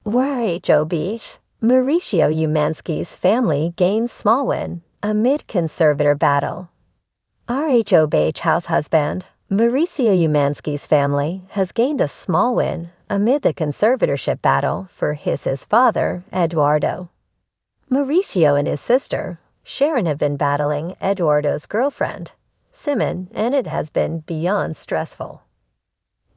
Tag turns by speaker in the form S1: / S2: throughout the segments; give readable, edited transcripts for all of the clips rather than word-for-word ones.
S1: Housewives, Mauricio Umansky's family gains small win amid conservator battle. Rhoh house husband, Mauricio Umansky's family has gained a small win amid the conservatorship battle for his father, Eduardo. Mauricio and his sister, Sharon, have been battling Eduardo's girlfriend, Simon, and it has been beyond stressful.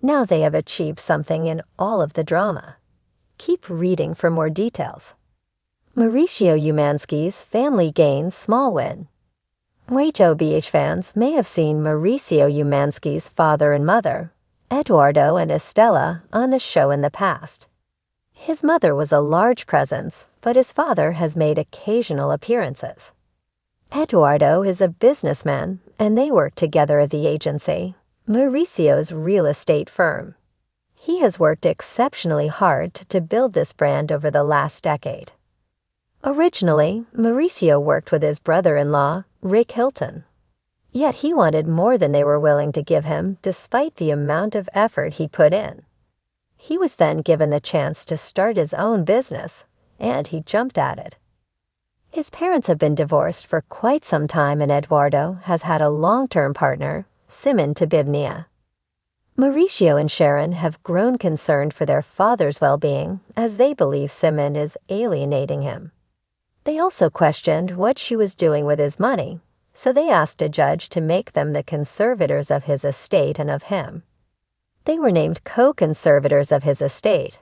S1: Now they have achieved something in all of the drama. Keep reading for more details. Mauricio Umansky's family gains small win. Housewives fans may have seen Mauricio Umansky's father and mother, Eduardo and Estela, on the show in the past. His mother was a large presence, but his father has made occasional appearances. Eduardo is a businessman, and they work together at the agency, Mauricio's real estate firm. He has worked exceptionally hard to build this brand over the last decade. Originally, Mauricio worked with his brother-in-law, Rick Hilton. Yet he wanted more than they were willing to give him despite the amount of effort he put in. He was then given the chance to start his own business, and he jumped at it. His parents have been divorced for quite some time, and Eduardo has had a long-term partner, Simon Tabibnia. Mauricio and Sharon have grown concerned for their father's well-being as they believe Simon is alienating him. They also questioned what she was doing with his money, so they asked a judge to make them the conservators of his estate and of him. They were named co-conservators of his estate,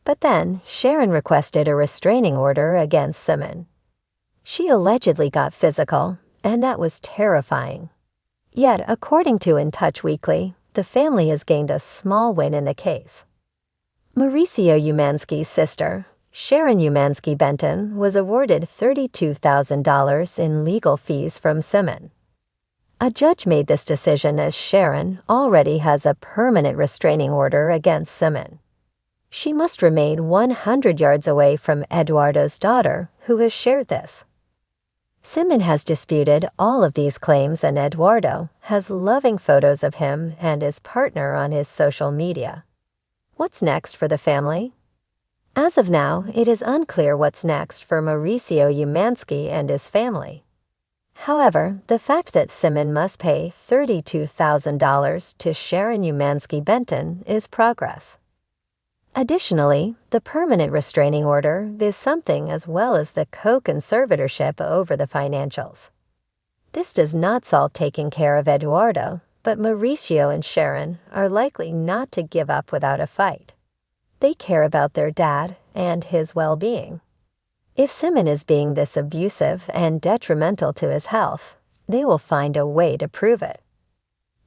S1: but then Sharon requested a restraining order against Simon. She allegedly got physical, and that was terrifying. Yet, according to In Touch Weekly, the family has gained a small win in the case. Mauricio Umansky's sister, Sharon Umansky Benton, was awarded $32,000 in legal fees from Simon. A judge made this decision as Sharon already has a permanent restraining order against Simon. She must remain 100 yards away from Eduardo's daughter, who has shared this. Simon has disputed all of these claims, and Eduardo has loving photos of him and his partner on his social media. What's next for the family? As of now, it is unclear what's next for Mauricio Umansky and his family. However, the fact that Simon must pay $32,000 to Sharon Umansky Benton is progress. Additionally, the permanent restraining order is something as well as the co-conservatorship over the financials. This does not solve taking care of Eduardo, but Mauricio and Sharon are likely not to give up without a fight. They care about their dad and his well-being. If Simon is being this abusive and detrimental to his health, they will find a way to prove it.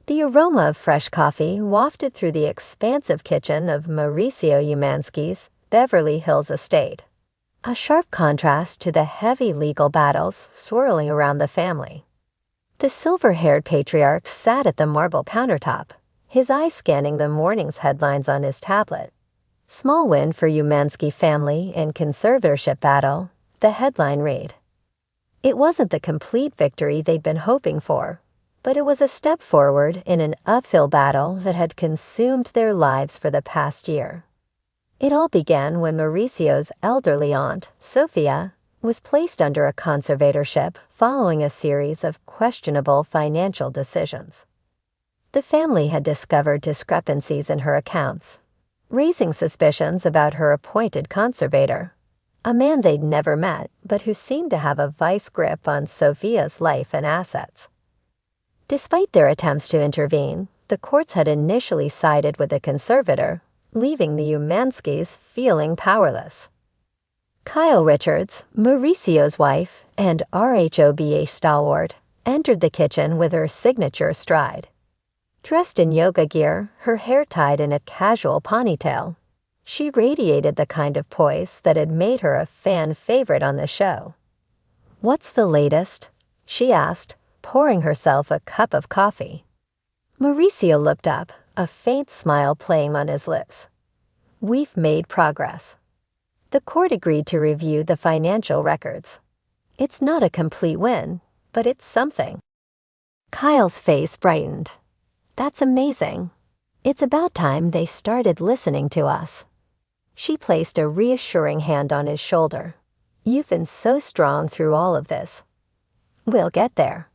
S1: The aroma of fresh coffee wafted through the expansive kitchen of Mauricio Umansky's Beverly Hills estate, a sharp contrast to the heavy legal battles swirling around the family. The silver-haired patriarch sat at the marble countertop, his eyes scanning the morning's headlines on his tablet. Small win for Umansky family in conservatorship battle, the headline read. It wasn't the complete victory they'd been hoping for, but it was a step forward in an uphill battle that had consumed their lives for the past year. It all began when Mauricio's elderly aunt, Sophia, was placed under a conservatorship following a series of questionable financial decisions. The family had discovered discrepancies in her accounts, raising suspicions about her appointed conservator, a man they'd never met but who seemed to have a vice grip on Sophia's life and assets. Despite their attempts to intervene, the courts had initially sided with the conservator, leaving the Umanskys feeling powerless. Kyle Richards, Mauricio's wife and RHOBA stalwart, entered the kitchen with her signature stride. Dressed in yoga gear, her hair tied in a casual ponytail, she radiated the kind of poise that had made her a fan favorite on the show. "What's the latest?" she asked, pouring herself a cup of coffee. Mauricio looked up, a faint smile playing on his lips. "We've made progress." The court agreed to review the financial records. It's not a complete win, but it's something. Kyle's face brightened. "That's amazing. It's about time they started listening to us." She placed a reassuring hand on his shoulder. "You've been so strong through all of this. We'll get there."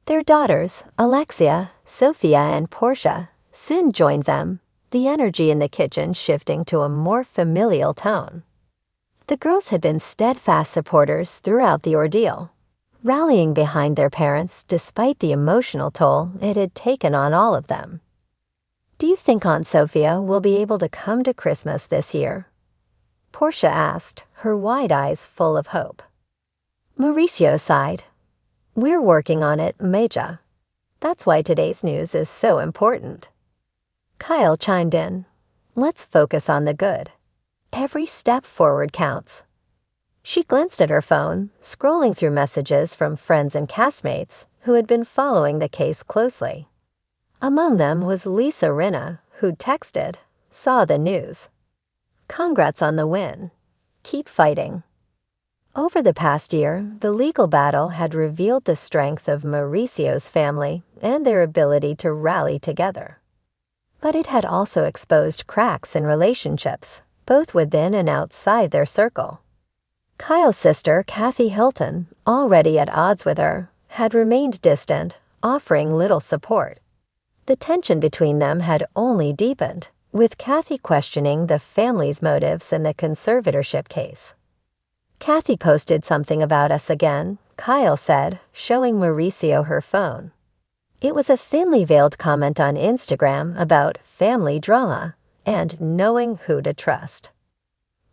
S1: Their daughters, Alexia, Sophia, and Portia, soon joined them, the energy in the kitchen shifting to a more familial tone. The girls had been steadfast supporters throughout the ordeal, rallying behind their parents despite the emotional toll it had taken on all of them. "Do you think Aunt Sophia will be able to come to Christmas this year?" Portia asked, her wide eyes full of hope. Mauricio sighed. "We're working on it, Meja. That's why today's news is so important." Kyle chimed in. "Let's focus on the good. Every step forward counts." She glanced at her phone, scrolling through messages from friends and castmates who had been following the case closely. Among them was Lisa Rinna, who texted, "Saw the news. Congrats on the win. Keep fighting." Over the past year, the legal battle had revealed the strength of Mauricio's family and their ability to rally together. But it had also exposed cracks in relationships, both within and outside their circle. Kyle's sister, Kathy Hilton, already at odds with her, had remained distant, offering little support. The tension between them had only deepened, with Kathy questioning the family's motives in the conservatorship case. "Kathy posted something about us again," Kyle said, showing Mauricio her phone. It was a thinly veiled comment on Instagram about family drama and knowing who to trust.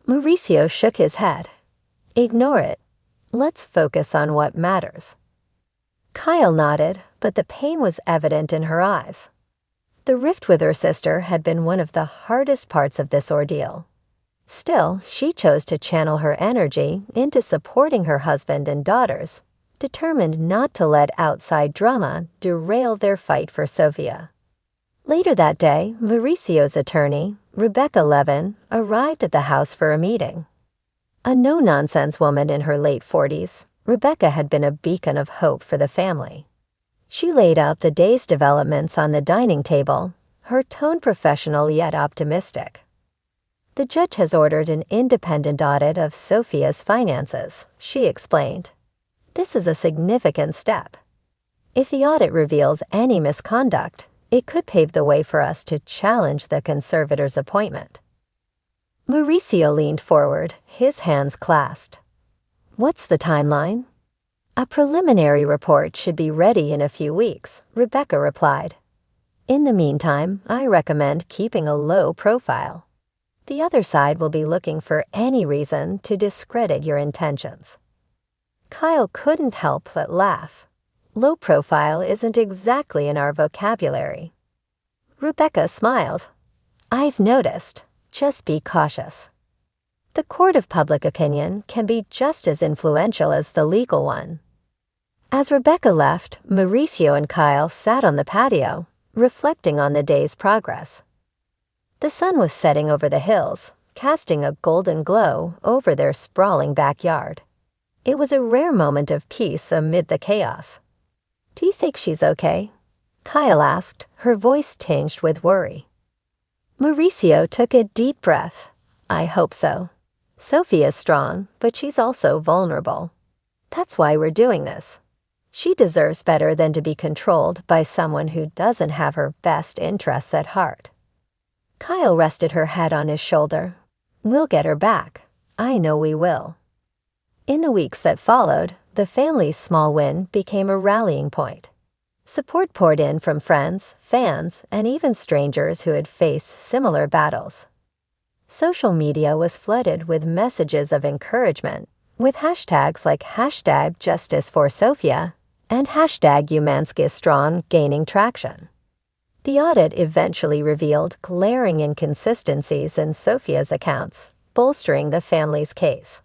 S1: Mauricio shook his head. "Ignore it. Let's focus on what matters." Kyle nodded, but the pain was evident in her eyes. The rift with her sister had been one of the hardest parts of this ordeal. Still, she chose to channel her energy into supporting her husband and daughters, determined not to let outside drama derail their fight for Sophia. Later that day, Mauricio's attorney, Rebecca Levin, arrived at the house for a meeting. A no-nonsense woman in her late 40s, Rebecca had been a beacon of hope for the family. She laid out the day's developments on the dining table, her tone professional yet optimistic. "The judge has ordered an independent audit of Sophia's finances," she explained. "This is a significant step. If the audit reveals any misconduct, it could pave the way for us to challenge the conservator's appointment." Mauricio leaned forward, his hands clasped. "What's the timeline?" "A preliminary report should be ready in a few weeks," Rebecca replied. "In the meantime, I recommend keeping a low profile. The other side will be looking for any reason to discredit your intentions." Kyle couldn't help but laugh. Low profile isn't exactly in our vocabulary. Rebecca smiled. "I've noticed. Just be cautious. The court of public opinion can be just as influential as the legal one." As Rebecca left, Mauricio and Kyle sat on the patio, reflecting on the day's progress. The sun was setting over the hills, casting a golden glow over their sprawling backyard. It was a rare moment of peace amid the chaos. "Do you think she's okay?" Kyle asked, her voice tinged with worry. Mauricio took a deep breath. "I hope so. Sophie is strong, but she's also vulnerable. That's why we're doing this. She deserves better than to be controlled by someone who doesn't have her best interests at heart." Kyle rested her head on his shoulder. "We'll get her back. I know we will." In the weeks that followed, the family's small win became a rallying point. Support poured in from friends, fans, and even strangers who had faced similar battles. Social media was flooded with messages of encouragement, with hashtags like #JusticeForSophia and #Umansky gaining traction. The audit eventually revealed glaring inconsistencies in Sophia's accounts, bolstering the family's case.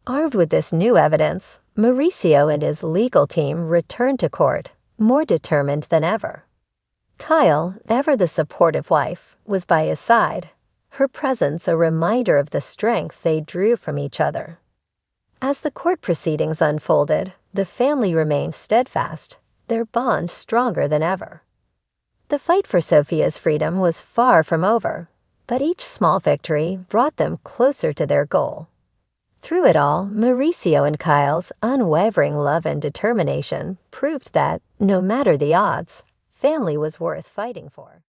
S1: Armed with this new evidence, Mauricio and his legal team returned to court, more determined than ever. Kyle, ever the supportive wife, was by his side, her presence a reminder of the strength they drew from each other. As the court proceedings unfolded, the family remained steadfast, their bond stronger than ever. The fight for Sophia's freedom was far from over, but each small victory brought them closer to their goal. Through it all, Mauricio and Kyle's unwavering love and determination proved that, no matter the odds, family was worth fighting for.